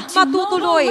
ba matutuloy?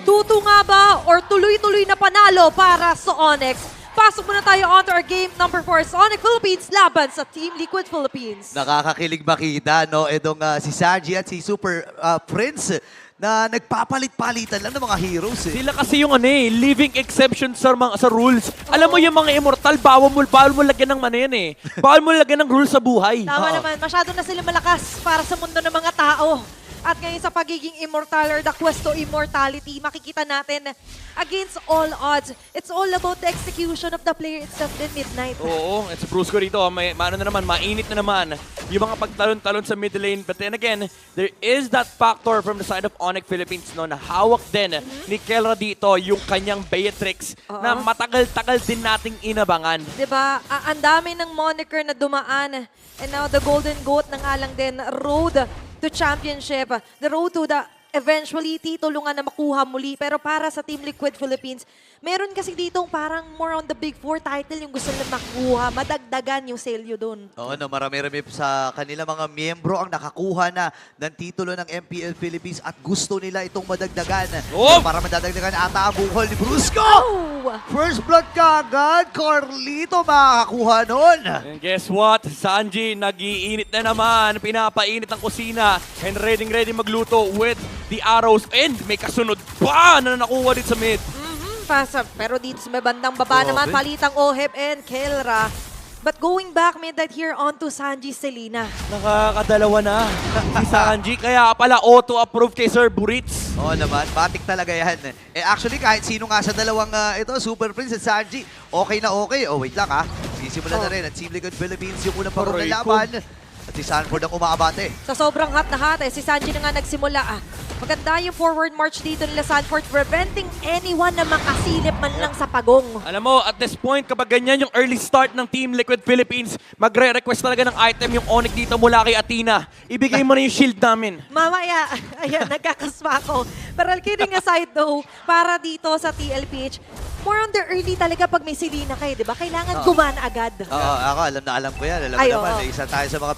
Tutu nga ba or tuloy-tuloy na panalo para sa Onyx? Pasok muna tayo onto our game number 4, Sonic Philippines laban sa Team Liquid Philippines. Nakakakilig makita, no? Itong si Sanji at si Super Prince na nagpapalit-palitan lang ng mga heroes. Sila kasi yung living exception sa rules. Alam mo yung mga immortal, bawal mo lagyan ng yan eh. Bawal mo lagyan ng rules sa buhay. Tama naman, masyado na sila malakas para sa mundo ng mga tao. At ngayon sa pagiging immortal or the quest to immortality, makikita natin against all odds, it's all about the execution of the player itself din, Midnight. Oo, it's Brusco rito. May ano na naman, mainit na naman yung mga pagtalon-talon sa mid lane. But then again, there is that factor from the side of Onyx Philippines, no, na hawak din ni Kelra dito yung kanyang Beatrix na matagal-tagal din nating inabangan. Diba? Ang dami ng moniker na dumaan. And now the Golden Goat na nga lang din, road to championship. The road to the eventually titulungan na makuha muli. Pero para sa Team Liquid Philippines, meron kasi ditong parang more on the Big Four title yung gusto nila makuha. Madagdagan yung selyo dun. Oo, no, marami-rami sa kanila mga miyembro ang nakakuha na ng titulo ng MPL Philippines at gusto nila itong madagdagan. Oh! Para madadagdagan ata ang buhol ni Brusco! Oh! First blood kagad, Carlito makakakuha nun. And guess what? Sanji, nag-iinit na naman. Pinapainit ang kusina. And ready magluto with the arrows. And may kasunod pa na nakuha dito sa mid. Pero dito sa may bandang baba naman, palitang Oheb and Kelra. But going back, Midnight here onto Sanji Selena. Nakakadalawa na si Sanji. Kaya pala auto-approve kay Sir Buritz. Oo naman, batik talaga yan. Actually, kahit sino nga sa dalawang ito, Super Prince at Sanji, okay na okay. Oh, wait lang sisimulan na rin ang Team Liquid Philippines yung unang paro ng laban. At si Sanford ang umaabate. Sa sobrang hot na hot, si Sanji na nga nagsimula. Maganda yung forward march dito nila Sanford, preventing anyone na makasilip man lang sa pagong. Alam mo, at this point, kapag ganyan yung early start ng Team Liquid Philippines, magre-request talaga ng item yung Onyx dito mula kay Athena. Ibigay mo na yung shield namin. Mamaya, ayan, nagkakasma ako. Pero kidding aside though, para dito sa TLPH, more on the early talaga pag may Selena kayo, di ba? Kailangan gumana agad. Oo, ako alam ko yan. Alam mo naman, isa tayo sa mga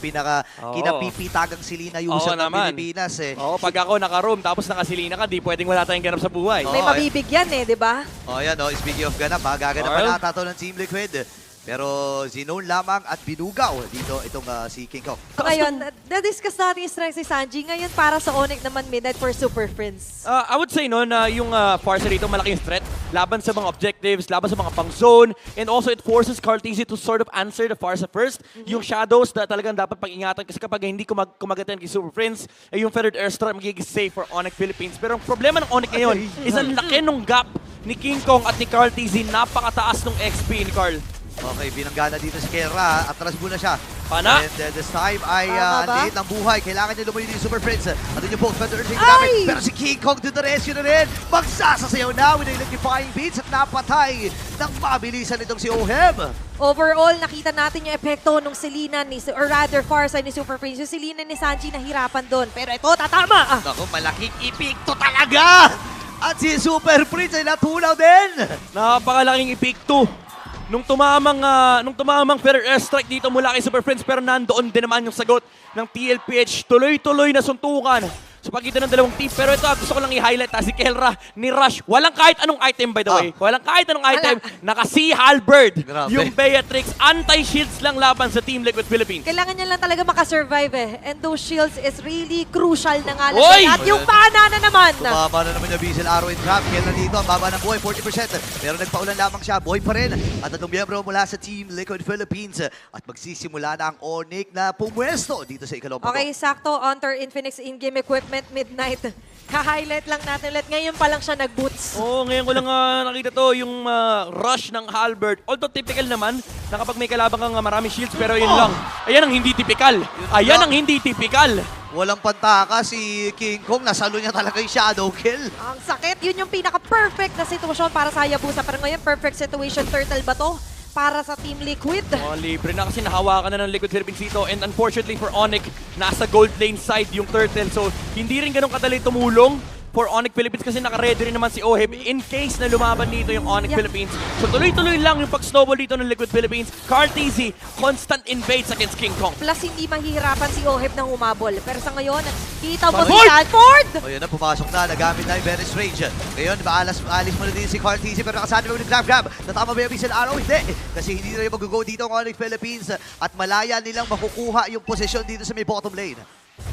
kinapipitagang Selena user ng Pilipinas. Oo, pag ako naka-room tapos nakasilina ka, di pwedeng wala tayong ganap sa buhay. May mabibigyan di ba? Yan speaking of ganap, gaganapan ata to ng Team Liquid. Pero Zinone lamang at binugaw dito itong si King Kong. Ngayon, na-discuss natin yung strength si Sanji. Ngayon para sa Onyx naman Midnight for Super Prince. I would say na yung Farsa rito malaking threat laban sa mga objectives, laban sa mga pang-zone, and also it forces Cartesi to sort of answer the Farsa first. Yung shadows na talagang dapat pag-ingatan kasi kapag hindi kumagatan kay Super Prince, yung Feathered Airstrike magiging safe for Onyx Philippines. Pero ang problema ng Onyx ngayon is ang laki nung gap ni King Kong at ni Cartesi. Napakataas nung XP ni Carl. Okay, binanggana dito si Kelra. Atras muna siya. Pana? And this time ay liit ng buhay. Kailangan niya lumayo ni Super Prince. At yung post Feather Earthing gamit. Pero si King Kong to the rescue na rin. Magsasasayaw na with electrifying beats at napatay ng mabilisan itong si Oheb. Overall, nakita natin yung epekto nung Selena or rather Farsa ni Super Prince. Yung Selena ni Sanji nahirapan doon. Pero ito, tatama! Naku, malaking epekto talaga! At si Super Prince ay natunaw din! Napakalaking epic 2. Nung tumamang Feather Airstrike dito mula kay Super Prince, pero nandoon din naman yung sagot ng TLPH. Tuloy-tuloy na suntukan sa pagitan ng dalawang team. Pero ito, gusto ko lang i-highlight si Kelra ni Rush. Walang kahit anong item, by the way. Walang kahit anong item. Naka-Sea Halberd. Yung Beatrix. Anti-shields lang laban sa Team Liquid Philippines. Kailangan niya lang talaga makasurvive And those shields is really crucial na nga lang. Oy! At yung pana na naman. Tumama na naman yung Diesel Arrow and Trap. Kelra dito, ang baba ng buhay, 40%. Pero nagpaulan lamang siya, buhay pa rin. At tatlong miyembro mula sa Team Liquid Philippines. At magsisimula na ang Onyx na pumwesto dito sa ikalawang pagod. Okay, sakto. Onter Infinix in-game equipment Midnight. Ha-highlight lang natin ulit. Ngayon pa lang siya nag-boots. Oo, ngayon ko lang nakita to, yung rush ng Halberd. Although typical naman, na kapag may kalabang kang maraming shields, pero yun lang. Ayan ang hindi typical. Ayan ang hindi typical. Walang pantaka si King Kong. Nasalo niya talaga yung shadow kill. Ang sakit. Yun yung pinaka-perfect na sitwasyon para sa Hayabusa. Pero ngayon, perfect situation. Turtle ba to? Para sa Team Liquid. Libre na kasi nahawakan na ng Liquid Philippines dito. And unfortunately for Onyx, nasa gold lane side yung Turtle. So, hindi rin ganun kadali tumulong for Onyx Philippines kasi naka-ready rin naman si Oheb in case na lumaban dito yung Onyx Philippines. So tuloy-tuloy lang yung pag-snowball dito ng Liquid Philippines. Carteezy, constant invades against King Kong. Plus, hindi mahihirapan si Oheb ng umabol. Pero sa ngayon, kita mo si Sanford! Sanford! O yun na, pumasok na, nagamit na yung Venice Rage. Ngayon, alis mo na din si Carteezy, pero nakasana mo yung grab. Natama ba yung Missile Arrow? Hindi. Kasi hindi na yung mag-go dito ang Onyx Philippines at malaya nilang makukuha yung posisyon dito sa may bottom lane.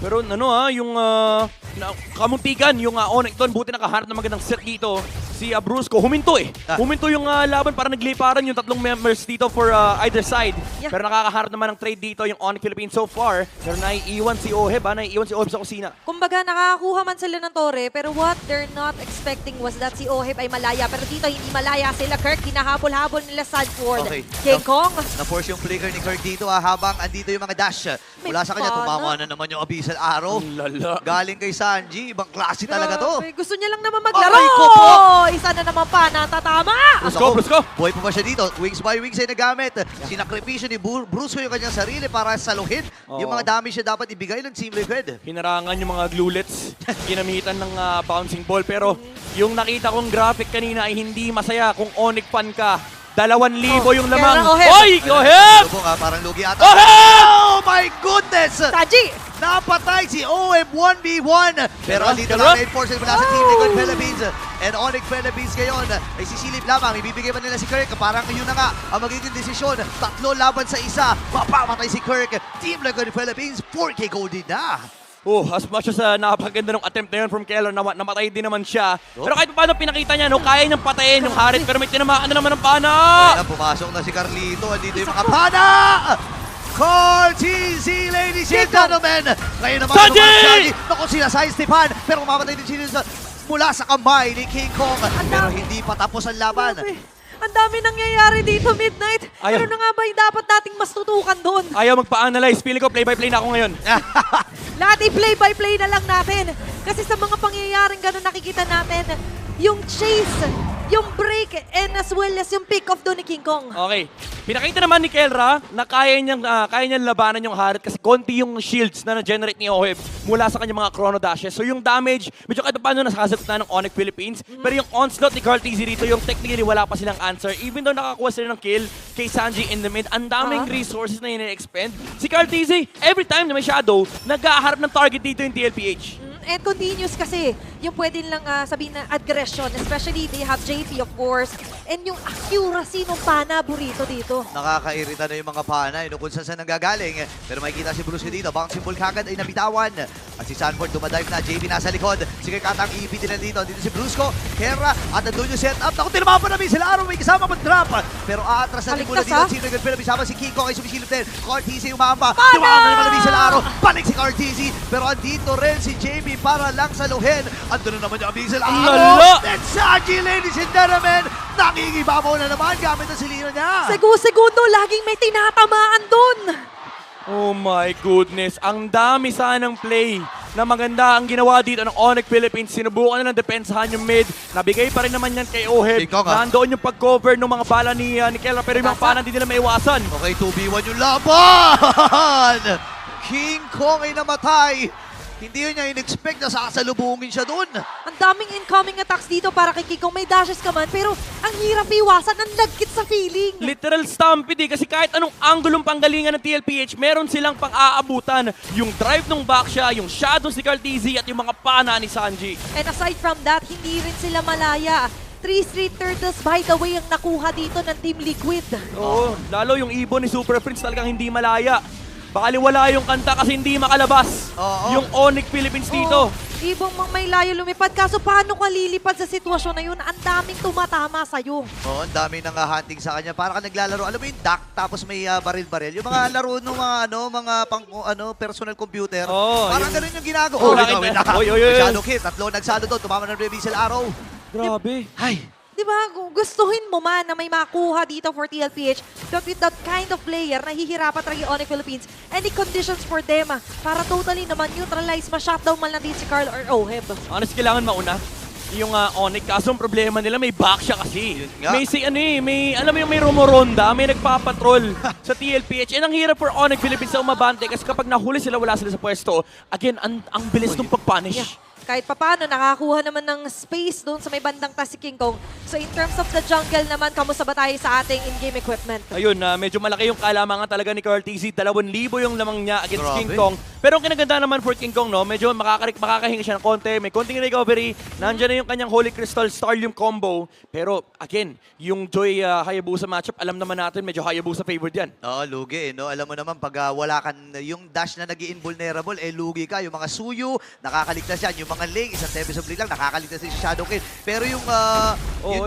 Pero yung kamuntigan, yung Onyx doon, buti nakaharap na magandang set dito. Si Brusco, huminto eh. Huminto yung laban para nagliparan yung tatlong members dito for either side. Yeah. Pero nakakaharap naman ng trade dito yung Onyx Philippines so far. Pero naiiwan si Oheb, naiiwan si Oheb sa kusina. Kumbaga, nakakakuha man sila ng tore, pero what they're not expecting was that si Oheb ay malaya. Pero dito, hindi malaya sila. Kirk, hinahabol-habol nila Sanford. Okay. King Kong. Na-force yung flicker ni Kirk dito habang andito yung mga dash. Mula sa kanya, pana. tumama na naman yung Abyssal Arrow. Ang lala. Galing kay Sanji, ibang klase talaga to. Grabe, gusto niya lang naman maglaro. Aray ko po! Isa na naman pa, natatama. Brusco. Buhay pa ba siya dito? Wings by wings ay nagamit. Sinakripisyo ni Brusco yung kanyang sarili para saluhin yung mga damage na dapat ibigay ng Team Liquid. Hinarangan yung mga glulets, ginamitan ng bouncing ball. Pero yung nakita kong graphic kanina ay hindi masaya kung Onyx fan ka. 2,000 yung lamang. kaya Oheb. Oy! Oheb! Lubong parang lugi ata. Oheb! Oh my goodness! Saji! Napatay si Oheb 1v1. Pero dito Pero? na reinforcement mula sa Team Liquid Philippines. And Onyx Philippines ngayon ay sisilip lamang. Ibibigay pa nila si Kirk. Parang yun na nga ang magiging desisyon. 3 laban sa isa. Mapamatay si Kirk. Team Liquid Philippines 4K gold din na. Oh, as much as napakaganda ng attempt na yun from Keller, namatay din naman siya. Pero kahit paano pinakita niya, kaya niyang patayin yung Harit, pero may tinamaan na naman ng pana! Ayan, pumasok na si Carlito. Andito yung mga pana! Carteezy, ladies and gentlemen! Ngayon naman, Sanji! Sanji! Naku, sila sa Stefan, pero mamatay din sila mula sa kamay ni King Kong. Pero hindi pa tapos ang laban. Grabe. Ang dami nangyayari dito, Midnight. Ayaw. Ano na nga ba yung dapat nating mas tutukan doon? Ayaw magpa-analyze. Feeling ko play-by-play na ako ngayon. Lahat i-play-by-play na lang natin. Kasi sa mga pangyayaring gano'n nakikita natin, yung chase, yung break, and as well as yung pick-off doon ni King Kong. Okay. Pinakita naman ni Kelra na kaya niyang labanan yung Harit kasi konti yung shields na na-generate ni Oheb mula sa kanyang mga chrono dashes. So yung damage, medyo kahit paano nasasagot na ng Onyx Philippines. Pero yung onslaught ni Carteezy dito, yung technically wala pa silang answer. Even though nakakuha sila ng kill kay Sanji in the mid, ang daming resources na yun-expend. Si Carteezy, every time na may shadow, nag-aharap ng target dito yung TLPH. And continuous kasi, yung pwede lang sabihin na aggression, especially they have JP of course, and yung accuracy ng pana burrito dito. Nakakairita na yung mga pana, kung saan nanggagaling. Pero makikita si Bruce dito, bouncing ball kagad ay nabitawan. At si Sanford dumadive na, JP nasa likod. Sige katang EP din na dito. Dito si Brusco, Kera, at nandun yung setup. Naku, tinamapan namin sila araw, may kasama mag-drop. Pero aatras na din mula dito. Sino yung Philippines, sama si Kiko ay sumisilip din. Carteezy umamba. Tumakan na naman namin sila araw. Balik si Carteezy. Pero andito rin si JP para lang saluhin. Andun na naman yung Abyssal Lala! Arrow. And Sanji, ladies and gentlemen, nangingibabaw na naman gamit ang silino niya. Segundo, laging may tinatamaan doon. Oh my goodness. Ang dami sanang play na maganda ang ginawa dito ng Onyx Philippines. Sinubukan na ng depensahan yung mid. Nabigay pa rin naman yan kay Oheb. Ikaw nga. Nandoon yung pag-cover ng mga bala ni Kelra pero yung mga pana hindi nila maiwasan. Okay, 2v1 yung laban! King Kong ay namatay. Hindi yun niya in-expect na sasalubungin siya doon. Ang daming incoming attacks dito para kay King Kong. May dashes ka man, pero ang hirap iwasan, ang lagkit sa feeling. Literal stampede kasi kahit anong anggulong panggalingan ng TLPH, meron silang pang-aabutan. Yung drive ng Baksha, yung shadow si Carteezy at yung mga pana ni Sanji. And aside from that, hindi rin sila malaya. 3 Street Turtles, by the way, ang nakuha dito ng Team Liquid. Oo, lalo yung ibon ni Super Prince talagang hindi malaya. Bakaliwala yung kanta kasi hindi makalabas. Yung Onyx Philippines dito. Ibong may layo lumipad. Kaso paano ka lilipad sa sitwasyon na yun? Ang daming tumatama sa'yo. Oo, ang dami nang hunting sa kanya. Para ka naglalaro, alam mo yung duck, tapos may baril-baril. Yung mga laro ng mga personal computer. Parang ganun yung ginagawa. Oh, May shadow hit, 3 nagsalo doon, tumama ng Abyssal Arrow. Grabe. Ay, Di ba, gustuhin mo man na may makuha dito for TLPH, but with that kind of player, nahihirapan talaga yung Onyx Philippines. Any conditions for them para totally naman neutralize, ma-shutdown man lang din si Carl or Oheb. Honestly, kailangan mauna yung Onyx. Kaso ang problema nila, may Baksha kasi. nga. Alam mo yung may rumoronda, may nagpapatrol sa TLPH. And ang hirap for Onyx Philippines sa umabante kasi kapag nahuli sila, wala sila sa pwesto. Again, ang bilis ng pag-punish. kahit papano, nakakuha naman ng space doon sa may bandang taas si King Kong. So in terms of the jungle naman, kamusta ba tayo sa ating in-game equipment? Ayun, medyo malaki yung kalamangan talaga ni Carl TZ. 2,000 yung lamang niya against Grabe. King Kong. Pero ang kinaganda naman for King Kong, no, medyo makakahinga siya ng konti, may konting recovery. Nandiyan na yung kanyang Holy Crystal Starlium combo. Pero again, yung Joy Hayabusa matchup, alam naman natin, medyo Hayabusa favored yan. Oo, lugi, no? Alam mo naman, pag wala kan yung dash na naging invulnerable, lugi ka. Yung mga Suyu, nakakaligtas yan. Yung mga Ling, isang Tempest of Blade lang, nakakaligtas din si Shadow King. Pero yung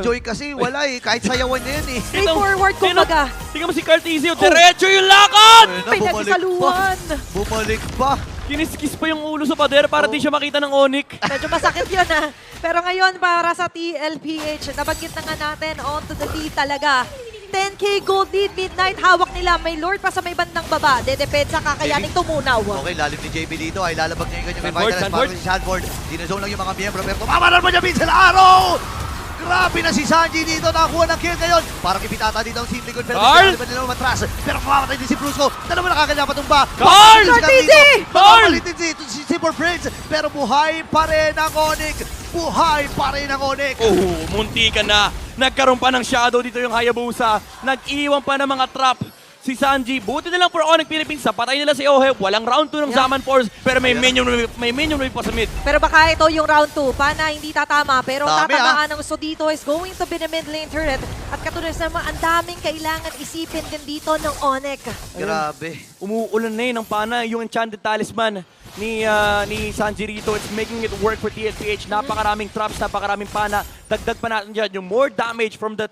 Joy kasi, wala eh. Kahit sayawan niya yan eh. Straightforward, kumbaga. Tingnan mo si Carl TZ, diretso yung lakad! Ayun na, Pinagsaluhan. Bumalik pa. Kiniskis pa yung ulo sa pader para di siya makita ng Onyx. Medyo masakit yun ah. Pero ngayon, para sa TLPH, nabanggit na nga natin, on to the lead talaga. 10K gold lead, Midnight, hawak nila. May Lord pa sa may bandang baba. Dedepensa, kakayaning tumunaw. Okay, lalim ni JB dito. Ay lalabag niya yung kanyang Sanford, Vitalize Sanford. para si Sanford. Dinazone lang yung mga miyembro. Pero tumamaran pa niya Vincent Arrow! Grabe na si Sanji dito. Nakakuha ng kill ngayon. Parang ipitata dito ang team likod. Pero Carl! hindi nila matras. Pero mamamatay din si Brusco. Dalawa nakakanya patumba. Carl! Carl! Si Super Prince. Pero buhay pa rin ang Onyx. Buhay pa rin ang Onyx. Oh, munti ka na. Nagkaroon pa ng shadow dito yung Hayabusa. Nag-iwan pa ng mga trap. Si Sanji, buti na lang for Onyx Philippines. Patay nila si Ohe. Walang round 2 ng Yeah. Zaman Force. Pero may minion wave pa sa mid. Pero baka ito yung round 2. Pana hindi tatama. Pero Dami, tatamaan ang gusto dito is going to be the mid lane turret. At katulad naman, ang daming kailangan isipin din dito ng Onyx. Grabe. Umuulan na ng pana yung Enchanted Talisman ni Sanji rito. It's making it work for TLPH. Napakaraming traps, napakaraming pana. Dagdag pa natin dyan yung more damage from the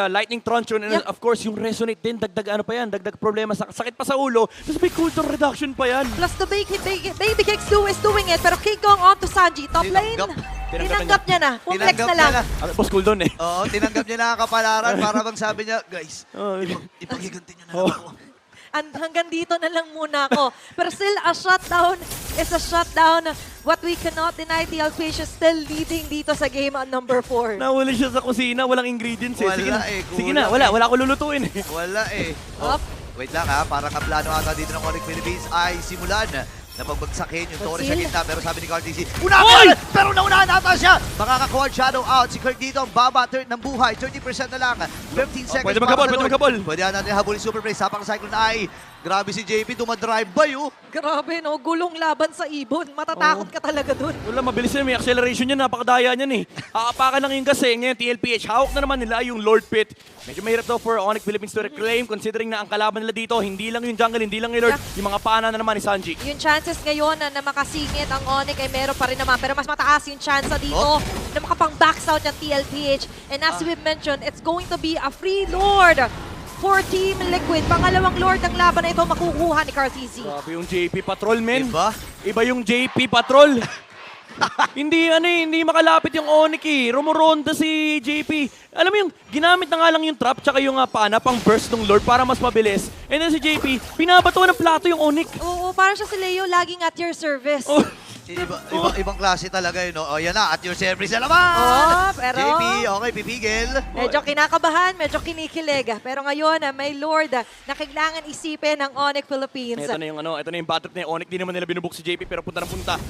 Lightning Truncheon. And Yep. of course, yung Resonate din. Dagdag ano pa yan. Dagdag problema. Sakit pa sa ulo. Tapos may cooldown reduction pa yan. Plus the Baby Kicks is doing it. Pero King Kong on to Sanji. Top lane. Tinanggap Tinanggap niya na. Pumlex Tinanggap na lang. niya Ah, boss cooldown eh. Oo, tinanggap niya na ang kapalaran para bang sabi niya, guys, Oh, ipagiganti niyo na Oh. lang ako. Hanggang dito na lang muna ako. Pero still, a shutdown is a shutdown. What we cannot deny, TLPH is still leading dito sa game on number 4. Nahuli siya sa kusina. Walang ingredients eh. Sige Wala na. eh, Sige kulang na. Wala ko lulutuin eh. Wala eh. Up. Wait lang ha, parang ang plano ata dito ng Onyx Philippines ay simulan na pagbagsakin yung Torres sa Conceal. gitna. Pero sabi ni Carl TC, Oy! unahan! Pero naunahan ata siya! Makakakuha ang shadow out. Si Kirk dito, ang baba ng buhay. 30% na lang. 15 seconds. pwede para maghabol, sa pwede Lord. maghabol. Pwede natin habulin Super Play. Sapang Cyclone Eye. Grabe si JP, dumadrive by oh. Grabe, no? Gulong laban sa ibon. Matatakot ka talaga dun. Wala, mabilis yan. May acceleration yan. Napakadaya niyan eh. Aapakan lang yung gas eh. Ngayon, TLPH, hawak na naman nila yung Lord Pit. Medyo mahirap daw for Onyx Philippines to reclaim considering na ang kalaban nila dito, hindi lang yung jungle, hindi lang yung Lord, Yeah. yung mga pana na naman ni Sanji. Yung chances ngayon na makasingit ang Onyx ay meron pa rin naman. Pero mas mataas yung chance dito Oh. na makapang-backsound ng TLPH. And as we've mentioned, it's going to be a free Lord for Team Liquid. Pangalawang Lord ng laban na ito makukuha ni Carl TZ. Grabe yung JP Patrol, men. Diba? Iba yung JP Patrol. hindi makalapit yung Onyx eh. Rumuronda si JP. Alam mo yung, ginamit na nga lang yung trap tsaka yung pana pang burst ng Lord para mas mabilis. And then si JP, binabato ng plato yung Onyx. Oo, parang siya si Leo laging at your service. Oh. Ibang klase talaga yun. Oh, yan na, at your service na naman! Oh, pero- JP, okay, pipigil. Medyo kinakabahan, medyo kinikilig. Pero ngayon, may Lord na kailangan isipin ng Onyx Philippines. Ito na yung bad trip na yung Onyx. Di naman nila binubuk si JP pero punta na punta.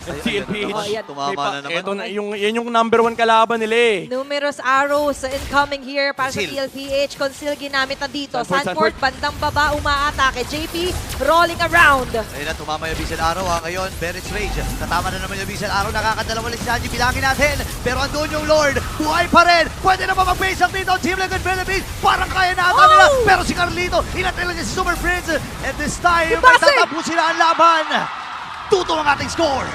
Ay, TLPH. Oh, yan. Tumama na naman. Ito na, yan yung number 1 kalaban nila eh. Numerous arrows incoming here para sa Conceal. TLPH. Conceal ginamit na dito. Sanford, Sanford, bandang baba, umaatake. JP, rolling around. Ayun na, tumama yung Bisel Araw ha. Ngayon, Bennett's Rage. Katama na naman yung Bisel Araw. Nakakadalawa ulit si Sanji. Bilangin natin. Pero andun yung Lord. Buhay pa rin. Pwede na ba mag-base up dito? Team Liquid Philippines. Parang kaya na ata nila. Pero si Carlito, inatila niya si Super Prince. And this time, Ipase! magtatapo sila ang laban. Tuto ang ating score.